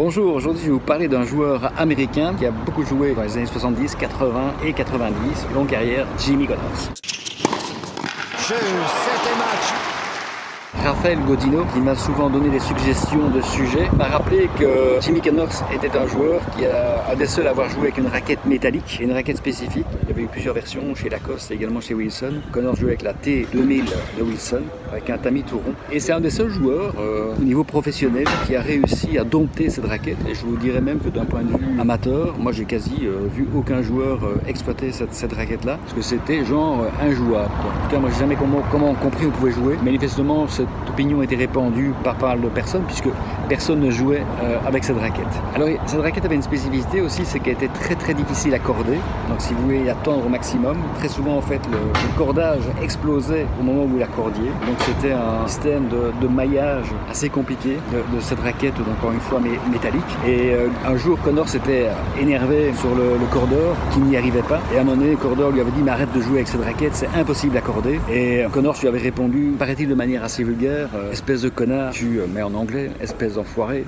Bonjour, aujourd'hui je vais vous parler d'un joueur américain qui a beaucoup joué dans les années 70, 80 et 90, longue carrière, Jimmy Connors. Jeu, 7 match. Raphaël Gaudino, qui m'a souvent donné des suggestions de sujets, m'a rappelé que Jimmy Connors était un joueur qui a un des seuls à avoir joué avec une raquette métallique et une raquette spécifique. Il y avait eu plusieurs versions chez Lacoste et également chez Wilson. Connors jouait avec la T2000 de Wilson, avec un tamis tout rond. Et c'est un des seuls joueurs au niveau professionnel qui a réussi à dompter cette raquette. Et je vous dirais même que d'un point de vue amateur, moi j'ai quasi vu aucun joueur exploiter cette raquette-là, parce que c'était genre injouable, quoi. En tout cas, moi j'ai jamais comment compris on pouvait jouer. Manifestement, cette opinion était répandue par pas mal de personnes, puisque personne ne jouait avec cette raquette. Alors cette raquette avait une spécificité aussi, c'est qu'elle était très très difficile à corder. Donc si vous voulez attendre au maximum, très souvent en fait le cordage explosait au moment où vous l'accordiez. Donc c'était un système de maillage assez compliqué de cette raquette, donc encore une fois métallique. Et un jour Connors s'était énervé sur le cordeur qui n'y arrivait pas. Et à un moment donné, le cordeur lui avait dit mais arrête de jouer avec cette raquette, c'est impossible à corder. Et Connors lui avait répondu, paraît-il de manière assez vulgaire, espèce de connard, mais en anglais, espèce d'enfoiré,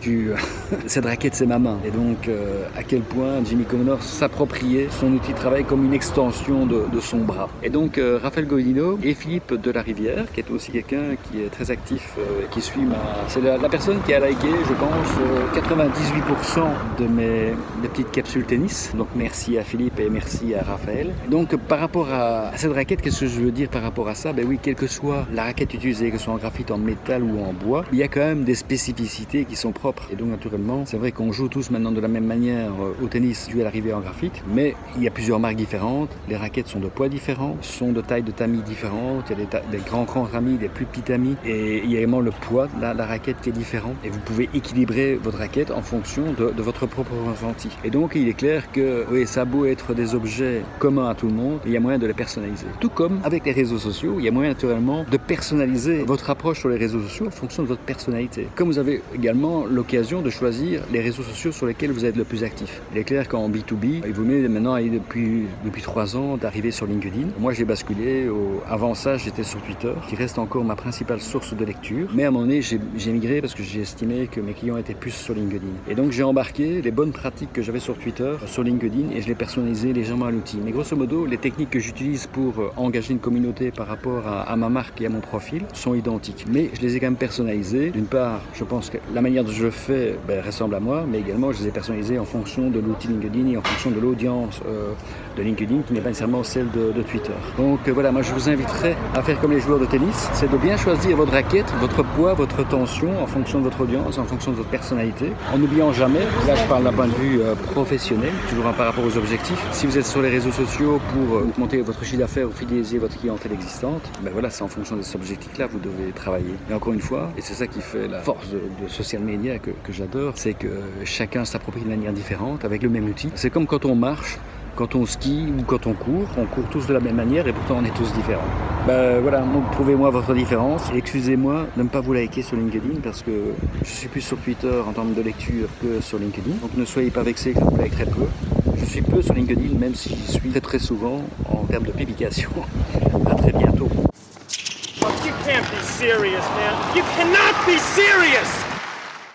cette raquette c'est ma main. Et donc à quel point Jimmy Connors s'appropriait son outil de travail comme une extension de son bras. Et donc Raphaël Gaudino et Philippe Delarivière, qui est aussi quelqu'un qui est très actif, qui suit c'est la personne qui a liké, je pense, 98% de mes petites capsules tennis. Donc merci à Philippe et merci à Raphaël. Donc par rapport à cette raquette, qu'est-ce que je veux dire par rapport à ça? Ben oui, quelle que soit la raquette utilisée, que ce soit en graphite, en métal ou en bois, il y a quand même des spécificités qui sont propres. Et donc naturellement, c'est vrai qu'on joue tous maintenant de la même manière au tennis dû à l'arrivée en graphite, mais il y a plusieurs marques différentes, les raquettes sont de poids différents, sont de taille de tamis différentes, il y a des grands tamis, des plus petits tamis, et il y a également le poids de la raquette qui est différent, et vous pouvez équilibrer votre raquette en fonction de votre propre ressenti. Et donc il est clair que oui, ça a beau être des objets communs à tout le monde, il y a moyen de les personnaliser. Tout comme avec les réseaux sociaux, il y a moyen naturellement de personnaliser votre approche sur les réseaux sociaux en fonction de votre personnalité. Comme vous avez également l'occasion de choisir les réseaux sociaux sur lesquels vous êtes le plus actif. Il est clair qu'en B2B, il vous met maintenant depuis 3 ans d'arriver sur LinkedIn. Moi j'ai basculé, avant ça j'étais sur Twitter, qui reste encore ma principale source de lecture. Mais à un moment donné j'ai migré parce que j'ai estimé que mes clients étaient plus sur LinkedIn. Et donc j'ai embarqué les bonnes pratiques que j'avais sur Twitter, sur LinkedIn, et je les personnalisais légèrement à l'outil. Mais grosso modo, les techniques que j'utilise pour engager une communauté par rapport à ma marque et à mon profil sont identiques. Mais je les ai quand même personnalisés. D'une part, je pense que la manière dont je le fais ressemble à moi, mais également je les ai personnalisés en fonction de l'outil LinkedIn et en fonction de l'audience de LinkedIn qui n'est pas nécessairement celle de Twitter. Donc voilà, moi je vous inviterai à faire comme les joueurs de tennis, c'est de bien choisir votre raquette, votre poids, votre tension en fonction de votre audience, en fonction de votre personnalité, en n'oubliant jamais, là je parle d'un point de vue professionnel, toujours par rapport aux objectifs. Si vous êtes sur les réseaux sociaux pour augmenter votre chiffre d'affaires ou fidéliser votre clientèle existante, voilà, c'est en fonction de ces objectifs-là que vous devez travailler. Et encore une fois, et c'est ça qui fait la force de social media que j'adore, c'est que chacun s'approprie de manière différente avec le même outil. C'est comme quand on marche, quand on skie ou quand on court tous de la même manière et pourtant on est tous différents. Voilà, prouvez-moi votre différence. Et excusez-moi de ne pas vous liker sur LinkedIn parce que je suis plus sur Twitter en termes de lecture que sur LinkedIn. Donc ne soyez pas vexés que je vous like très peu. Je suis peu sur LinkedIn même si j'y suis très très souvent en termes de publication. À très bientôt. You can't be serious, man. You cannot be serious!